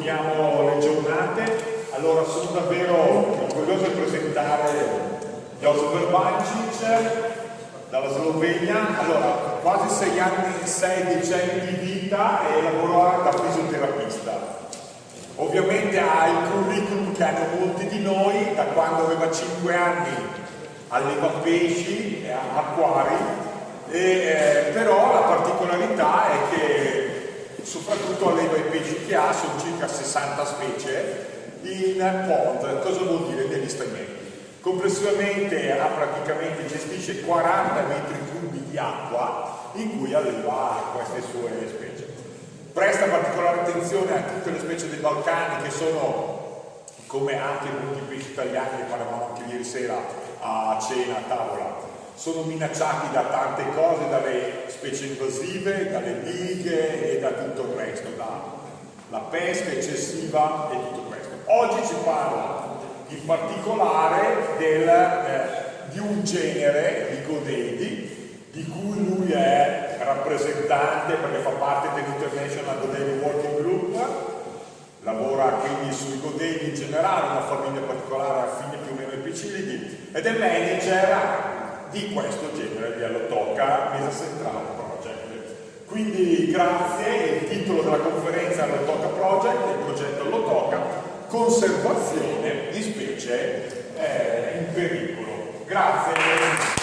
continuiamo le giornate. Allora sono davvero orgoglioso di presentare Josef Vrbančić dalla Slovenia. Allora, quasi 6 decenni di vita e lavora da fisioterapista. Ovviamente ha il curriculum che hanno molti di noi, da quando aveva 5 anni alleva pesci, acquari, però la particolarità è che soprattutto alleva i pesci che ha, sono circa 60 specie, in pond. Cosa vuol dire? Negli stagneti. Complessivamente praticamente gestisce 40 metri cubi di acqua in cui alleva queste sue specie. Presta particolare attenzione a tutte le specie dei Balcani che sono, come anche molti pesci italiani, ne parlavamo anche ieri sera a cena, a tavola, sono minacciati da tante cose, dalle specie invasive, dalle dighe e da tutto il resto, dalla pesca eccessiva e tutto questo. Oggi ci parla in particolare di un genere di godedi di cui lui è rappresentante perché fa parte dell'International Godedi Working Group, lavora quindi sui godedi in generale, una famiglia particolare affine più o meno ai pescilidi, ed è manager di questo genere di Allotoka Mesa Central Project. Quindi grazie, il titolo della conferenza è Allotoka Project, il progetto Allotoka, conservazione di specie in pericolo. Grazie.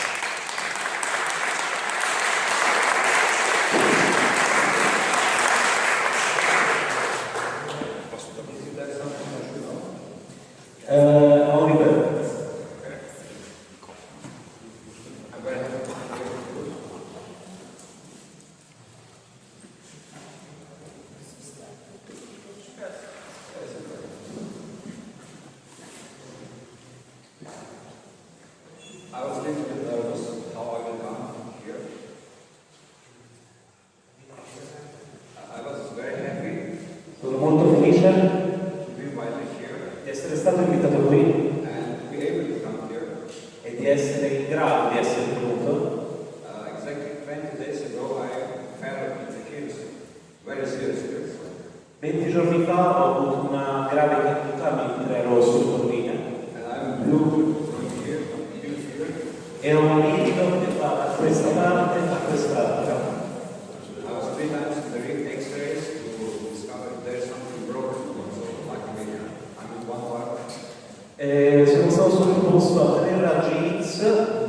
Sono stato sottoposto a 3 raggi X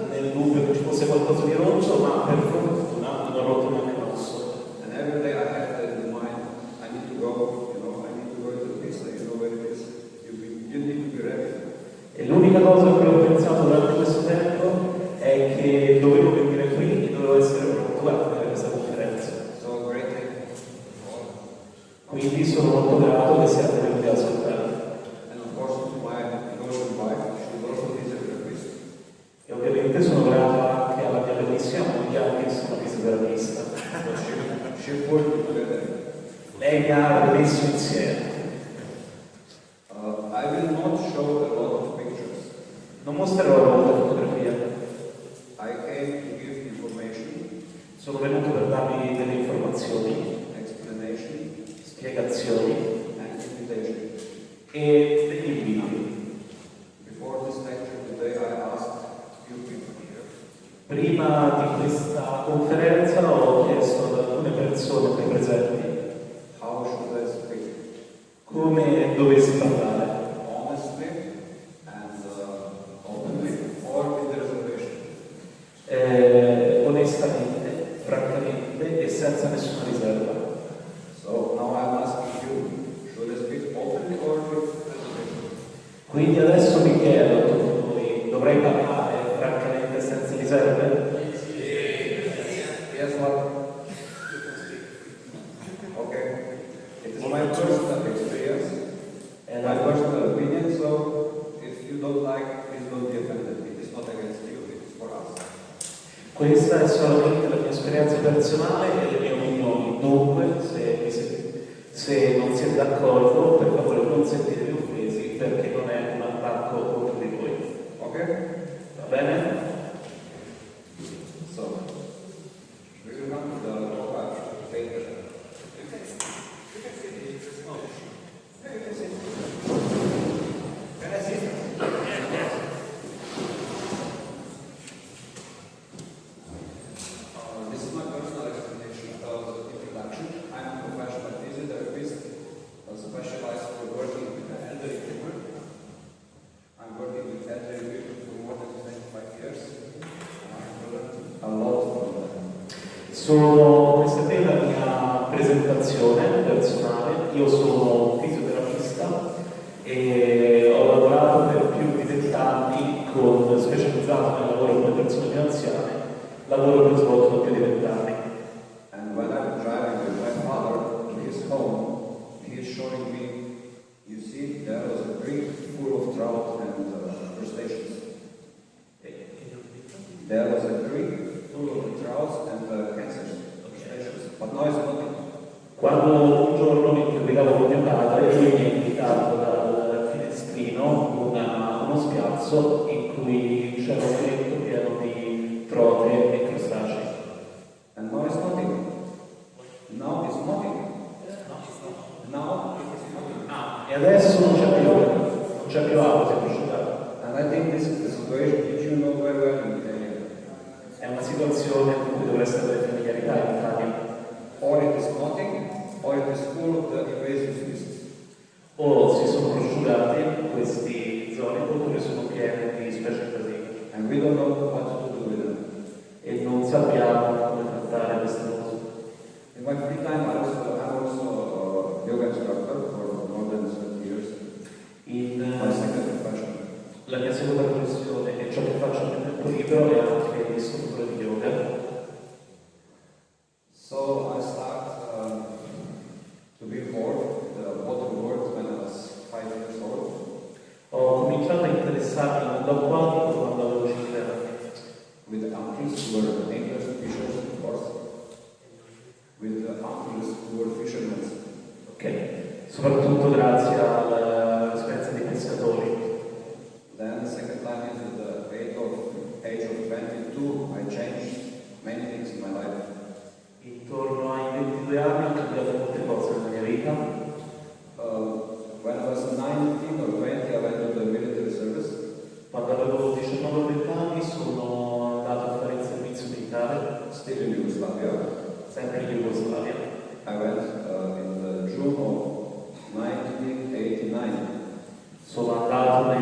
nel dubbio che ci fosse qualcosa di rotto, ma per fortuna non ho rotto neanche l'osso. And every day I had that in mind. I need to go, I need to go to the pista, where it is. You need to be ready. E l'unica cosa che ho pensato durante questo tempo è che dovevo venire qui e dovevo essere pronto a tenere questa conferenza. So great day. Quindi sono molto grato che siate venuti a ascoltare. E ovviamente sono grato anche alla mia bellissima moglie, anche che sono fisioterapista. Lei mi ha messo insieme. I will not show a lot of pictures. Non mostrerò molta fotografia. I came to give information. Sono venuto per darvi delle informazioni, explanation, spiegazioni and invitation. E degli inviti. Before this lecture today I asked prima di questa conferenza ho chiesto ad alcune persone qui presenti how should I speak? Come dovessi parlare. Honestly and openly or with reservation? Onestamente, francamente e senza nessuna riserva. So now I'm asking you, should I speak openly or with reservation? Quindi adesso mi chiedo a tutti voi, dovrei parlare francamente senza riserve? Yes, what? Okay. It is my personal experience and my personal opinion, so if you don't like, please don't be offended. It is not against you, it is for us. Questa è solamente la mia esperienza personale e le mie opinioni. Dunque, se non siete d'accordo, per favore non sentitevi offesi perché non è un attacco contro di voi. Ok? Va bene? So, we will come to the paper. Questa qui è la mia presentazione personale. Io sono un fisioterapista e ho lavorato per più di 20 anni specializzato nel lavoro con le persone più anziane. Lavoro che ho svolto da più di 20 anni. And when I'm driving with my father to his home, he is showing me, you see, there was a creek full of trout and crustaceans. There was a creek full of trouts and crustaceans, but now it's nothing. Quando un giorno mi guidavo con mio padre, lui mi ha indicato dal finestrino uno spiazzo in cui c'era un letto pieno di trote e crostacei. And now it's nothing. Now it's nothing. Now it's nothing. E adesso non c'è più acqua, si è prosciugato. And I think this is the situation which you know very well in Italy. È una situazione con cui dovreste avere familiarità in Italia. Or it is nothing, or it is full of the invasive species. O si sono prosciugati queste zone oppure sono piene di specie invasive. And we don't know what to do with them. E non sappiamo come trattare queste cose. In my free time, I'm also a yoga instructor for more than 20 years. My second profession. La mia seconda professione e ciò che faccio nel tempo libero è anche l'istruttore di yoga. So I start to be bored with the water world when I was 5 years old. Ho cominciato a interessarmi al mondo acquatico quando avevo 5 anni. With the uncles who were anglers, fishers, of course. With the uncles who were fishermen. Ok, soprattutto grazie all'esperienza dei pescatori. Then the second time into the age of 22, I changed many things in my life. Intorno ai 22 anni ho cambiato molte cose nella mia vita. When I was 19 or 20, I went to the military service. Quando avevo 19 o 20 anni sono andato a fare il servizio militare, Still in Yugoslavia. sempre in Jugoslavia. I went in the June of 1989. Sono andato nel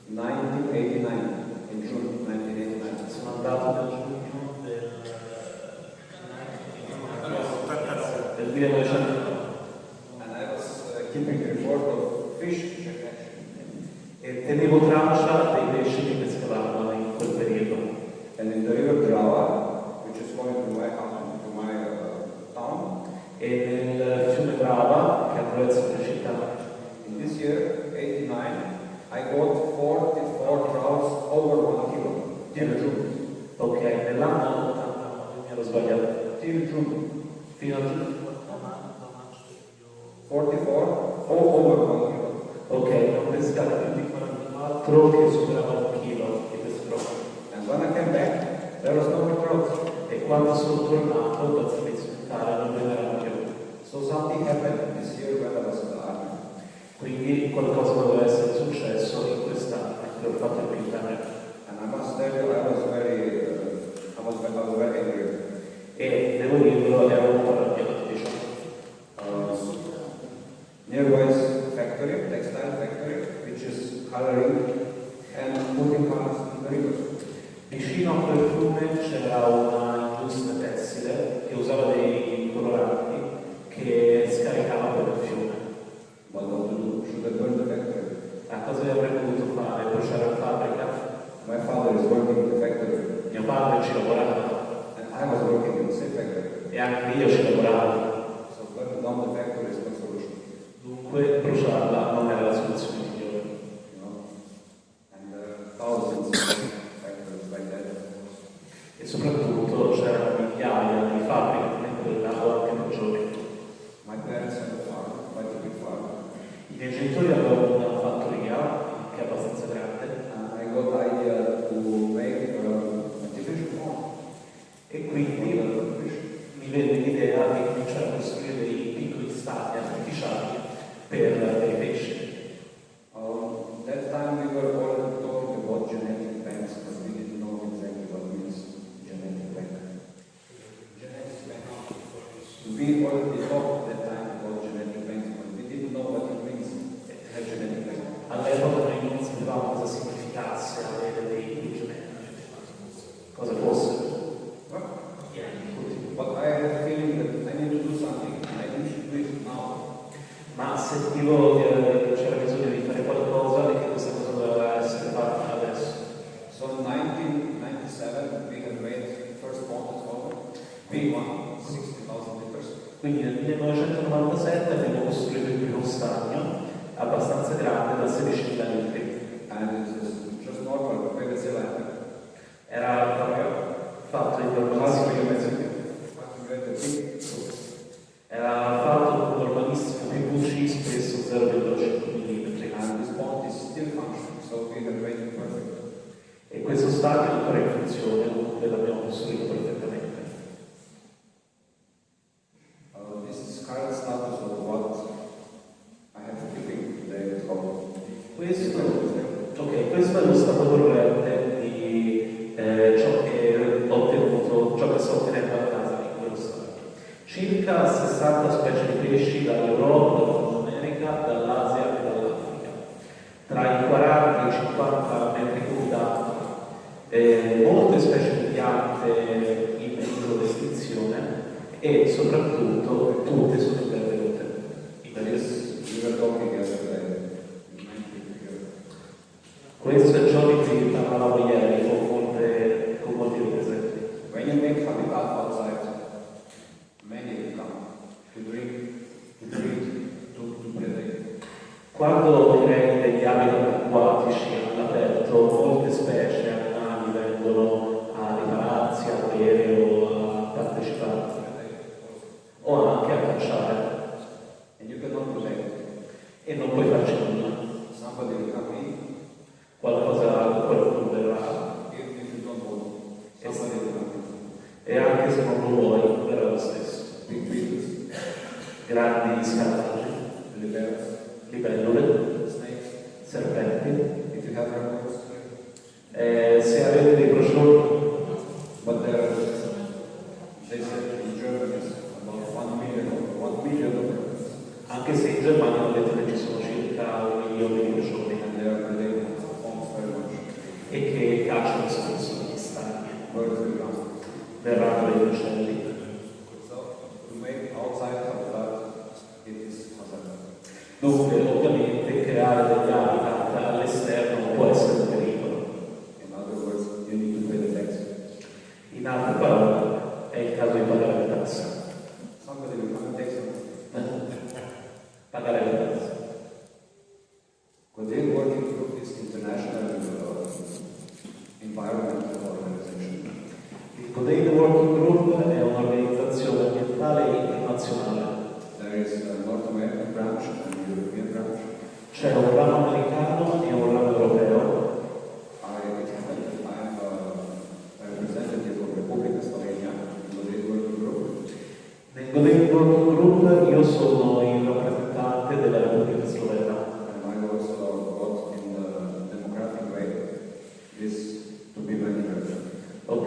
1989. In June 1989. Sono andato nel giugno del 1990 And I was keeping report of fish catch. e tenevo traccia dei pesci che pescavamo in quel periodo. And in the river Drava, which is going to my town, E nel fiume Brava, che attraversa la città, in this year, 89, I got 44 trouts over 1 kilo. Till June. ok, nell'anno 89 mi ero sbagliato, Till June. fino a giugno, 44 over 1 kilo. ok, ho pescato più di 44 che superavano un chilo di pesco. And when I came back, there was no more trouts. E quando sono tornato dal servizio militare non ve n'erano più. So something happened this year when I was in the army. Quindi qualcosa doveva essere successo in quest'anno che ho fatto il militare. And I must tell you, I was very angry. E devo dirlo, ero molto arrabbiato, diciamo. Nearby is factory, textile factory, which is coloring and putting colors in the river. Vicino a quel fiume c'era una industria tessile che usava dei coloranti che scaricava per il fiume. What to do? Should I burn the factory? A cosa avrei potuto fare? Bruciare la fabbrica? My father is working in the factory, Mio padre ci lavorava and I was working in the same factory. e anche io ci lavoravo. So burning down the factory is not solution, Dunque bruciarla non era la soluzione migliore. you know. And thousands of factories like that. E soprattutto Questo è lo stato corrente di ciò che ho ottenuto, ciò che sto ottenendo a casa in quello stato. Circa 60 specie di pesci dall'Europa, dalla Nord America, dall'Asia e dall'Africa. Tra i 40 e i 50 metri cubi d'acqua, molte specie di piante in pericolo di estinzione e soprattutto tutte sono benvenute. We were talking yesterday. Questo è ciò di cui parlavamo ieri con molti esempi. When you make habitat outside, many come to drink, to eat, to play. Quando crei degli habitat acquatici all'aperto, molte specie animali vengono a ripararsi, a bere o a partecipare, o anche a cacciare, And you cannot protect. e non puoi farci nulla. Somebody will come in, Qualcuno verrà, if you don't want. Somebody will come in. e anche se non lo vuoi, verrà lo stesso. Big beetles, Grandi scarafaggi, libels, libellule, snakes. serpenti. If you have reptiles, Se avete dei procioni, but they said in Germany is about 1 million of them, anche se in Germania hanno detto che ci sono circa 1 milione di procioni and they are related almost very much. e che cacciano spesso negli stagni, Birds will come. verranno degli uccelli. So to make outside habitat, it is hazard. Dunque, ovviamente, creare degli habitat all'esterno non può essere un pericolo. In other words, you need to pay the tax. In altre parole, è il caso di pagare le tasse. Somebody will come and take some. Pagare le tasse. Within working group is international environmental organization. Il Codate Working Group è un'organizzazione ambientale internazionale. There is a North American branch and a European branch. C'è un ramo americano e un ramo europeo. I'm a representative of Republika Slovenia in the working group. Nel Codate Working Group io sono il rappresentante della Repubblica Slovena. And I also got in the democratic way this to be managed. Ok.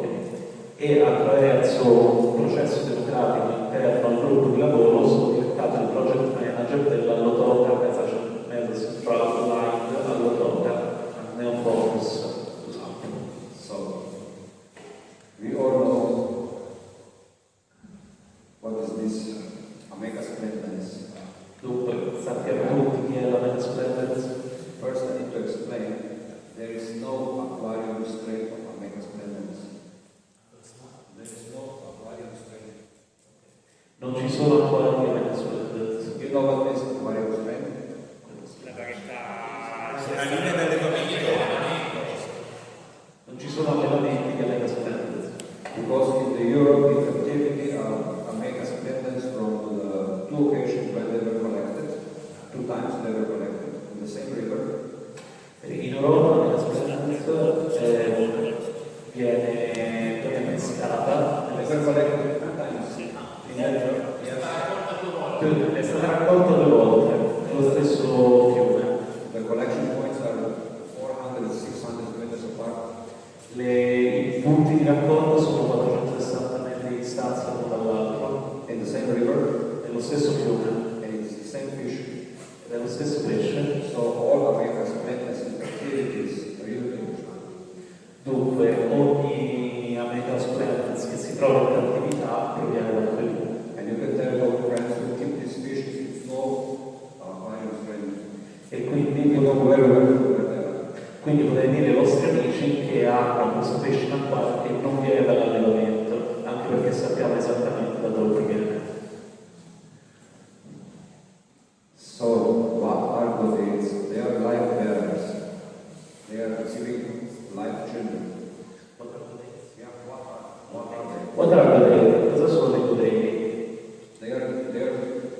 E attraverso un processo democratico interno al gruppo di lavoro sono diventato il project manager dell'Allotoka Mesoceral Line Allotoka Neofocus. So we all know what is this Amega splendens. Dunque, sappiamo tutti chi è la Metasplendens. First I need to explain there is no aquarium strain of Amega splendens. There is no aquarium strain. Non ci sono ancora le Metasplendens. You know what is aquarium strain? La varietà, la linea dell'allevamento. Non ci sono allevamenti di Metasplendens. Because in the Europe in captivity are Amega splendens from the 2 occasions when they were collected. 2 times they were collected in the same river. In Europa la Metasplendens viene pescata They were collected 2 times. è stata raccolta 2 volte nello stesso fiume. The collection points are 400-600 meters apart. I punti di raccolta sono 460 metri di distanza l'uno dall'altro, In the same river, nello stesso fiume, and it's the same fish. ed è lo stesso pesce. So all Amega splendens in captivity are using. Dunque ogni Amega splendens che si trova in cattività proviene da qui. And you can tell your friends who keep these fish it's no aquarium strain. E quindi, You know very well where they are. quindi potrei dire ai vostri amici che hanno questo pesce in acquario che non viene dall'allevamento, anche perché sappiamo esattamente da dove proviene. So what are Codates? They are life bearers. They are receiving life children. Yeah, what are they? What are the cosa sono dei codei? They are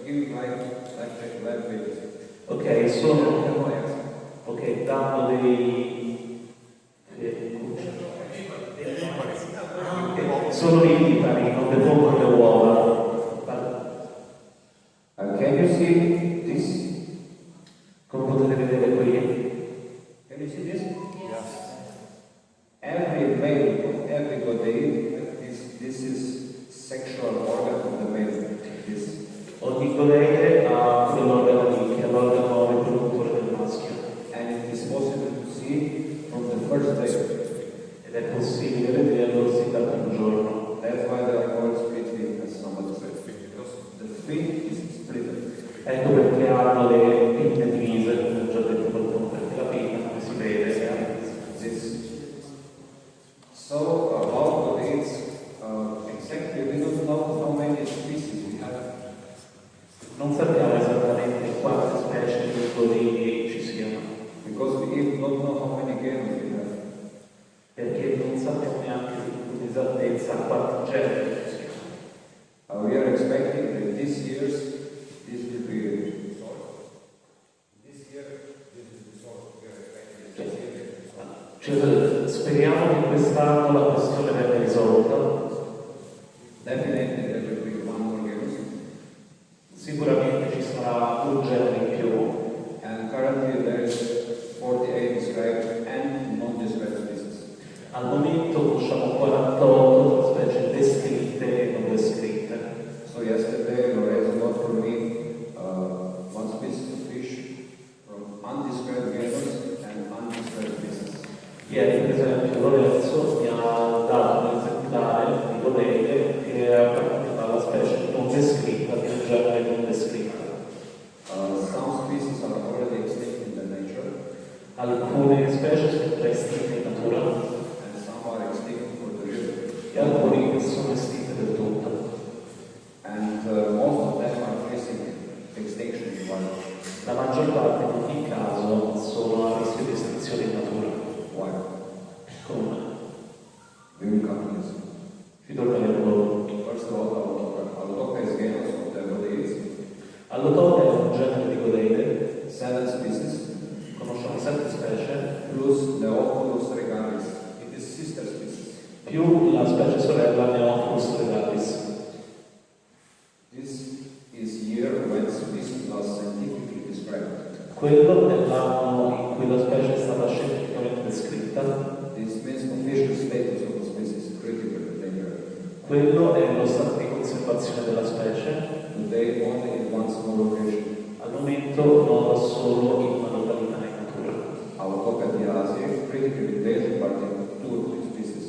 giving life babies. Ok, sono No eggs. ok, danno dei sono vivipari, non depongono le uova. Can you see this? Come potete vedere qui, questa quarta genere. We are expecting that this will be resolved. This year, this is resolved. We are expecting that this year will be resolved. Speriamo che quest'anno la questione venga risolta. Definitely there will be one more genus. Sicuramente ci sarà un genere in più. And currently there is 48 described and non-described species. Al momento conosciamo 48 specie descritte e non descritte. So yesterday Lorenzo got for me one species of fish from undescribed genus and undescribed species. Ieri, per esempio, Lorenzo mi ha dato un esemplare di godeide che apparteneva alla specie non descritta di un genere non descritto. Some species are already extinct in the nature, Alcune specie sono già estinte in natura and some are extinct for the river. e alcune sono estinte del tutto. And most of them are facing extinction in wild. La maggior parte in ogni caso sono a rischio di estinzione in natura. Why? Come? We will come to this. Ci torneremo dopo. First of all, Allotoca is genus of the Rhodeids. All'otope è un genere di godeide, 7 species, conosciamo 7 specie, plus Neophilus regalis. It is sister species. più la specie sorella Neophilus regalis. This is year when species was scientifically described. Quello è l'anno in cui la specie è stata scientificamente descritta. This means official status of the species critical endangered. Quello è lo stato di conservazione della specie. Today only in one small location. Al momento nota solo in una località in natura. Allotoca diazi, critically endangered but in 2 or 3 species.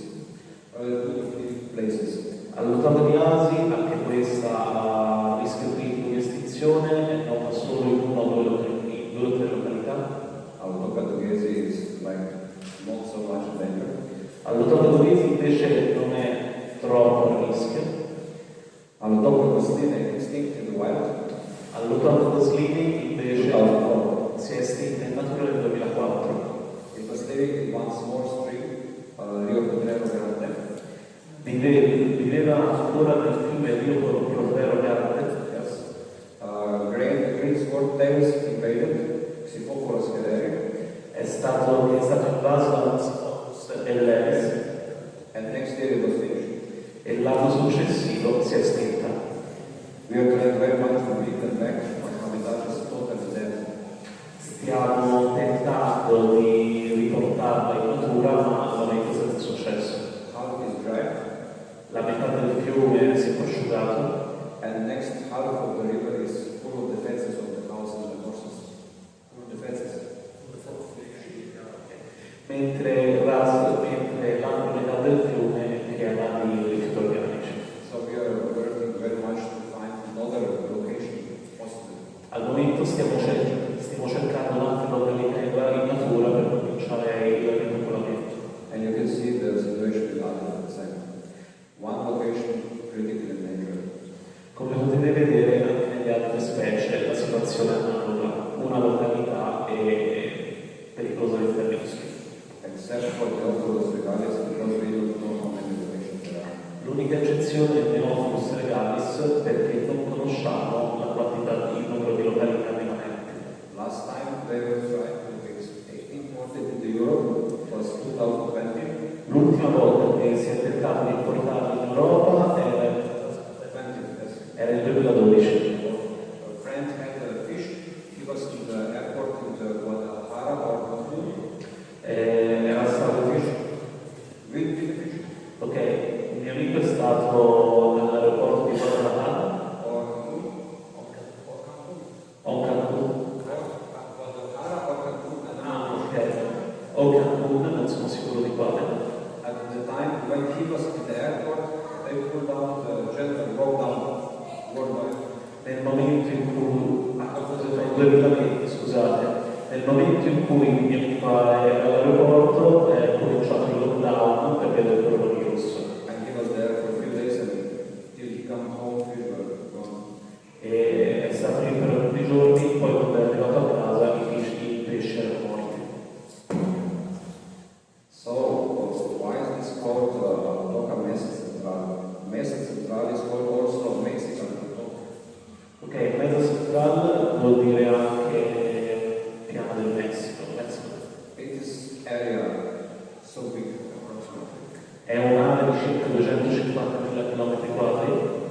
2 or 3 places. All'otope di Asi, anche questa ha rischio critico di estinzione, è nota solo in una o due località. Allotoca dogesi is like not so much endangered. All'otope dovesi invece non è troppo a rischio. Allotoca goslina is extinct in the wild. All'otope goslini invece 2004. si è estinta in natura nel 2004. It was living in one small stream, Rio Potrero Grande. Viveva ancora nel fiume Rio Potrero Grande. Yes. Green sword tails invaded, Xiphophorus hederi, È stato invaso da Xiphophorus ellenis and next year it was finished. e l'anno successivo si è estinta. We are trying very much to bring them back, but habitat is totally dead. Stiamo tentando di riportarla in natura, ma non è senza successo. Half is dry, La metà del fiume si è prosciugato and next half of the river is full of the fences of the houses and horses. Full of the fences. mentre l'altra metà del fiume è piena di rifiuti organici. So we are working very much to find another location possible. Al momento stiamo cercando un'altra località in natura per cominciare il ripopolamento. And you can see the situation in others at the same. One location critically endangered. Come potete vedere anche nelle altre specie la situazione è analoga, una località è pericolosa di rischio. Except for the Neophilus regalis, because we don't know how many locations there are. L'unica eccezione è il Neophilus regalis perché non conosciamo la quantità di numero di località rimanenti. Last time they were trying to import it into Europe was 2020. L'ultima volta che si è tentato di importarli in Europa era il 2012. A friend had a fish. He was in the airport in Guadalajara or Cancun. Era stato With the fish ok, un mio amico è stato nell'aeroporto di Guadalajara or Cancun or Cancun. o Cancun. Guadalajara or Cancun. I don't know. Ah, ok. O Cancun, non sono sicuro di quale. At the time when he was in the airport, they pulled out the general lockdown worldwide. Nel momento in cui, a proposito del 2020, scusate, nel momento in cui il mio amico era all'aeroporto è cominciato il lockdown per via del coronavirus. And he was there for a few days and till he come home, fish were gone. E è stato lì per alcuni giorni, poi quando è arrivato a casa i pesci erano morti. So, why is this called Allotoca messis? area so big, approximately. È un'area di circa 250.000 km².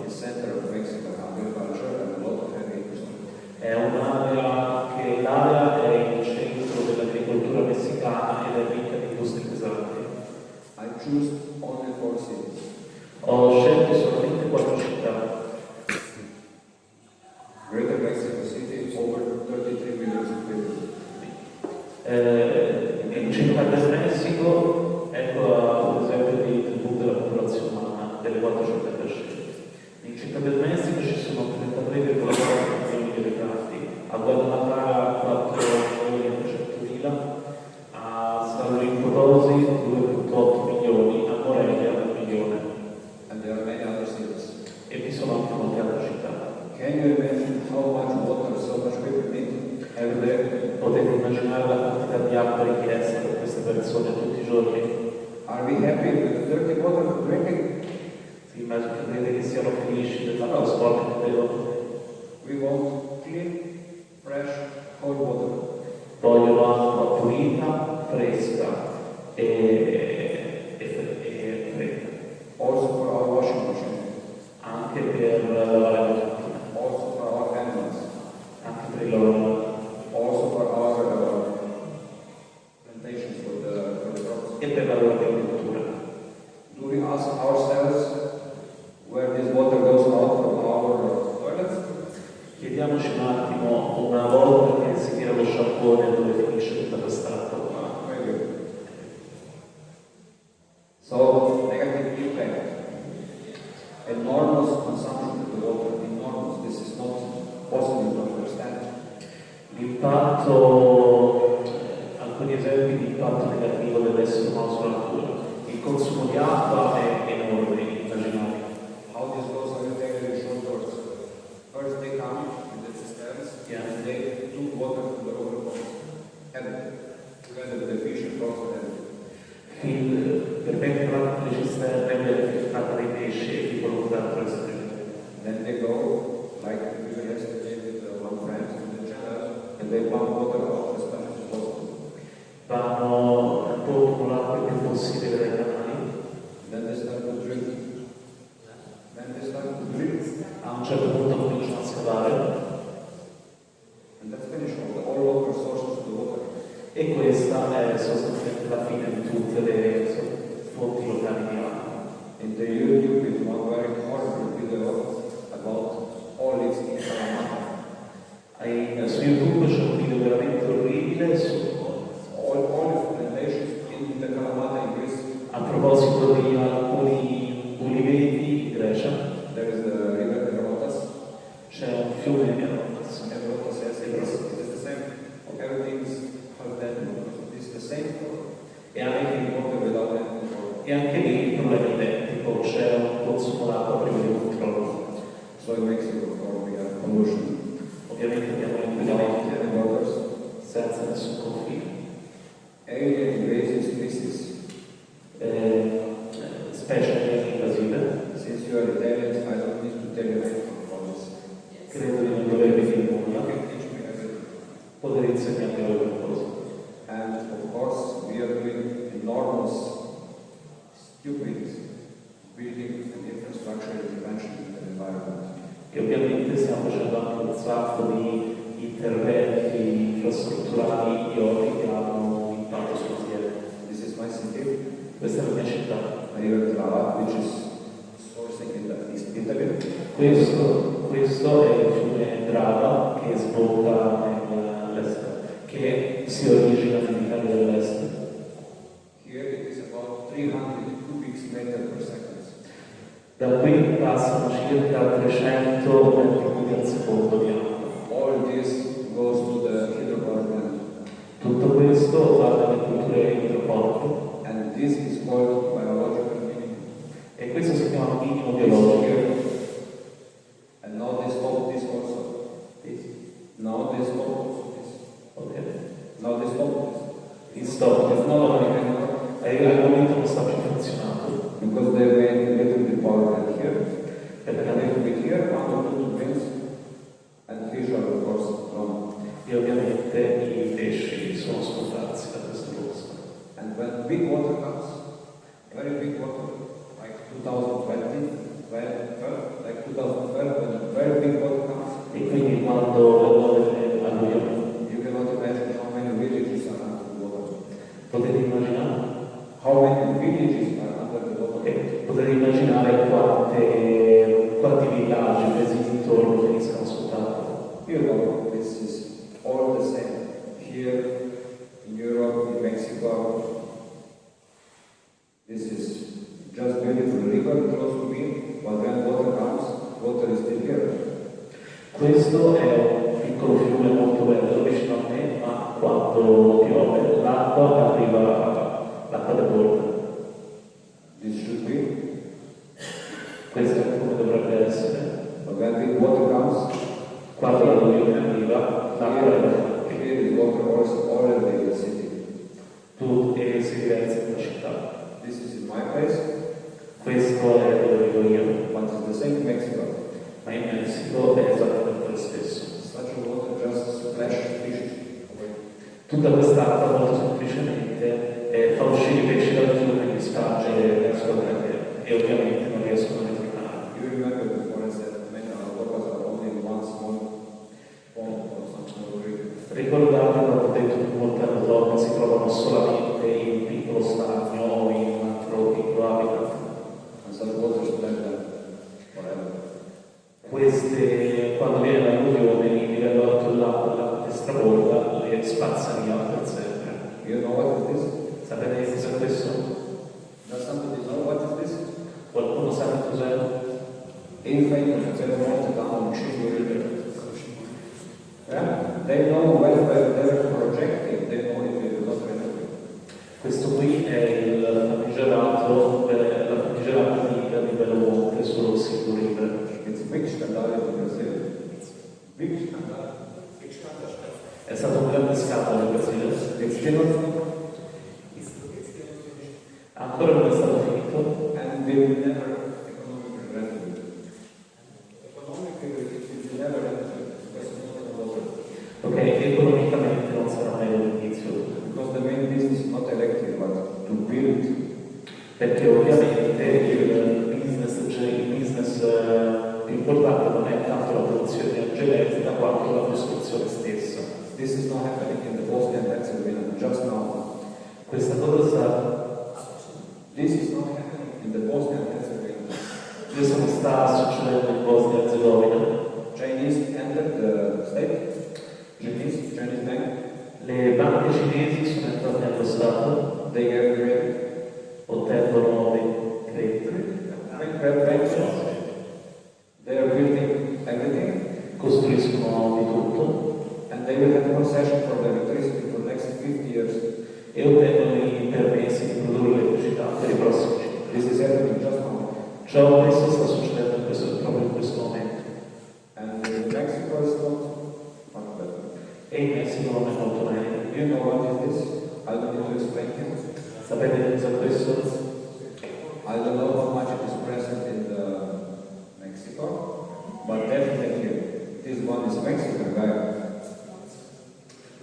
The center of Mexican agriculture and a lot of heavy industry. È un'area che l'area è il centro dell'agricoltura messicana ed è ricca di industrie pesanti. I choose only 4 cities. Ho scelto solamente 4 città. Greater Mexico City, over 33 million people. In Città del Messico, ecco ad esempio il punto della popolazione umana delle 4 città da scegliere. In Città del Messico ci sono 33,4 milioni di abitanti, a Guadalajara 4.300.000, a San Luis Potosí 2,8 milioni, a Morelia 1 milione. And there are many other cities. E vi sono anche molte altre città. Can you imagine how much water so much people need every day? Potete immaginare la quantità di acqua richiesta per queste persone tutti i giorni? Are we happy with dirty water for drinking? Si immagina che crede che siano felici dell'acqua sporca che bevono. We want clean, fresh, cold water. Vogliono acqua pulita, fresca e fredda. Also for our washing machine. Anche per lavare la macchina, Also for our animals. anche per i loro animali. Also for our plantations for the crops. E per la loro agricoltura. Do we ask ourselves where this water goes out from our toilets? Chiediamoci un attimo, una volta che si tira lo sciacquone, dove finisce tutta quest'acqua. Maybe. So, negative impact. Enormous consumption of the water, enormous. This is not possible to understand. L'impatto, alcuni esempi di impatto negativo dell'essere umano sulla natura. Il consumo di acqua è enorme, immaginabile. How this goes on the daily short course. First they come with the cisterns, Yeah. and they took water from the overflow. And together with the fish and frogs and Per mettere le cisterne per filtrare dei pesci e di qualunque altro estremo. then they go, like we were yesterday with one friend in the channel, and they pump water out as much as possible. Vanno pompono l'acqua il più possibile dai canali. Then they start to drink. Then they start to drink. A un certo punto cominciano a scavare And that's finish all local sources of the water. e questa è sostanzialmente la fine di tutte le fonti locali di acqua. In the YouTube is one very horrible video about all its in Kalamata. Su YouTube c'è un video veramente orribile All its plantations in the Kalamata in Greece. a proposito di alcuni uliveti in Grecia. There is the river Eurotas. C'è un fiume che hanno Eurotas, yes, it is the same. Everything is it's the same. e anche, Water without any control. e anche lì il problema è identico, c'è un consumo d'acqua privo di controllo. So in Mexico, we have pollution. Ovviamente abbiamo Without inquinamento any waters. senza nessun confine. Alien invasive species. Specie invasive. Since you are Italians, I don't need to tell you anything about this. Credo di non dovervi dire You nulla, can teach me everything. poter insegnarmi voi qualcosa. And of course, we are doing enormous, stupid building and infrastructure intervention in the environment. E ovviamente stiamo facendo anche un sacco di interventi infrastrutturali idioti che hanno un impatto sull'ambiente. This is my city, Questa è la mia città. River Trava, which is sourcing in the East Italy. Questo è il fiume Drava che sbocca nell'est, che si origina nell'Italia dell'est. Here it is about 300 cubic meters per second. Da qui passano circa 300 metri cubi al secondo di acqua. All this goes to the hydropower plant. Tutto questo va dalle culture idropoliche And this is called biological minimum. e questo si chiama minimo biologico. And now they stop this also. Now they stop also this. Ok. Now they stop Il stop, this. No, anymore. al momento non sta più funzionando Because they made a little bit power plant here, and a perché little bit here, one or two wings, and fish are of course gone. e ovviamente i pesci sono scomparsi da questo posto. big water comes, very big water, like 2020, like 2012, when very big water comes, E quindi quando alluvione, you cannot imagine how many villages are under the water. potete immaginare? How many villages are under the water? Ok, potete immaginare quanti villaggi presi intorno finiscono sott'acqua. You know, this is all the same. Here, in Europe, in Mexico, this is just beautiful river close to me, but when water comes, water is still here. Questo è un piccolo fiume molto bello vicino a me, ma quando piove l'acqua arriva l'acqua da porta. This should be. Questo è come dovrebbe essere. But when big water comes, Quando l'alluvione arriva, l'acqua arriva anche. here is water also all in the city. Tu si diversi nella città. This is in my place, Questo è dove vivo io, but it's the same in Mexico. ma in Messico è esattamente lo stesso. Such a water just splash fish away. Tutta quest'acqua molto semplicemente fa uscire i pesci dal fiume e li sparge verso la terra e ovviamente non riescono a ritornare. You remember before I said many alpacas are only in one small pond or some small creek. Ricordate quando ho detto che molte anatomi si trovano solamente in un piccolo stagno o in un altro piccolo habitat. And such water spread them forever. Queste, quando viene l'alluvione, il livello alto dell'acqua che straborda le spazza via per sempre. You know what is this? Sapete cos'è questo? Does somebody know what is this? Qualcuno sa che cos'è? Infamous, there's water down Chibu River. Yeah? They know when they're projecting, they know if it is not renovable. Questo qui è il famigerato, la famigerata diga di Belo Monte sullo Chibu River. It's a big scandal in Brazil. Big scandal. È stato un grande scandalo in Brasile. It's still not Ancora non è stato finito. and they will never economically renovate. Economically, it will never renovate because it's not in water. Ok, economicamente non sarà mai un inizio. Because the main business is not electric, but to build. Perché ovviamente il business più importante non è tanto la produzione di energia elettrica quanto la costruzione stessa. This is not happening in the Bosnia and Herzegovina just now. Questa cosa This is not happening in the Bosnia and Herzegovina. questo non sta succedendo in Bosnia e Herzegovina. Chinese entered the state. Chinese bank. Le banche cinesi sono entrate nello Stato, They have credit. ottengono dei crediti, Banks. They are building everything, costruiscono di tutto and they will have concession for the electricity for the next 50 years. e ottengono i permessi di produrre elettricità per i prossimi 5 anni. This is happening just now. Ciò questo sta succedendo proprio in questo momento. And in Mexico is not better. E in Messico non è molto meglio. You know what is this? I don't need to explain it. Sapete cos'è questo? I don't know how much it is present in Mexico, but definitely this one is Mexican guy.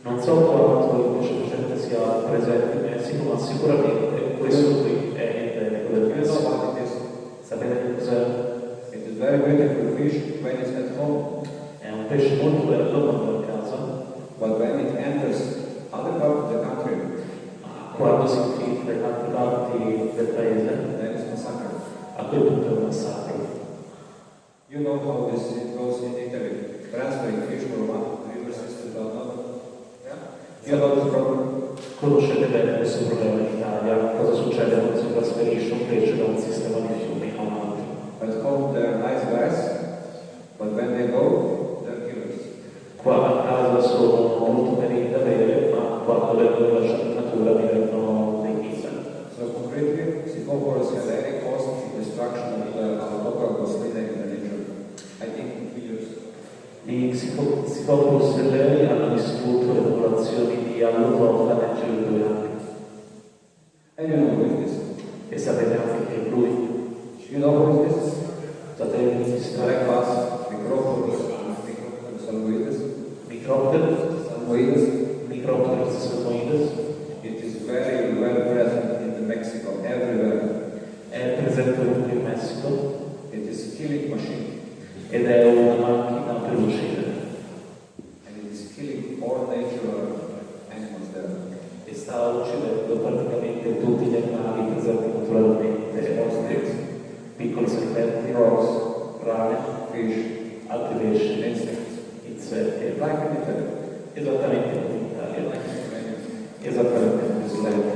Non so quanto invece la gente sia presente in Messico, ma sicuramente questo qui è endemico del You know Messico. what it is? Sapete che cos'è? It is very beautiful fish when it's at home, È un pesce molto bello quando è a casa, but when it enters other part of the country, ma quando si infiltra in altre parti del paese, then it's massacre. a quel punto è un massacro. You know how this it goes in Italy, transferring fish from one river system to another. Yeah? You know this problem? Conoscete bene questo problema in Italia, cosa succede quando si trasferisce un pesce da un sistema di fiumi a un altro. At home they're nice guys, but when they go, they're killers. Qua a casa sono molto carini da bere, ma quando vengono lasciati in natura diventano dei killer. So concretely, Singapore has caused the destruction of the local coastline in the region. I think in 2 years. Gli Xipopus lei hanno distrutto le popolazioni di allodofa nel giro di 2 anni. And you know who is this? E sapete anche che lui, You know who is this? sapete chi si tratta? Like us, Micropolis, Salmoides. Micropter, Salmoides. Micropter salmoides, It is very well present ed è una macchina per uccidere. And it is killing all natural animals there. E sta uccidendo praticamente tutti gli animali presenti naturalmente, piccoli serpenti, Frogs, rane, fish, altri pesci, insects. insetti, Like in Italy. esattamente come in Italia, Like in Slovenia. esattamente come in Islanda.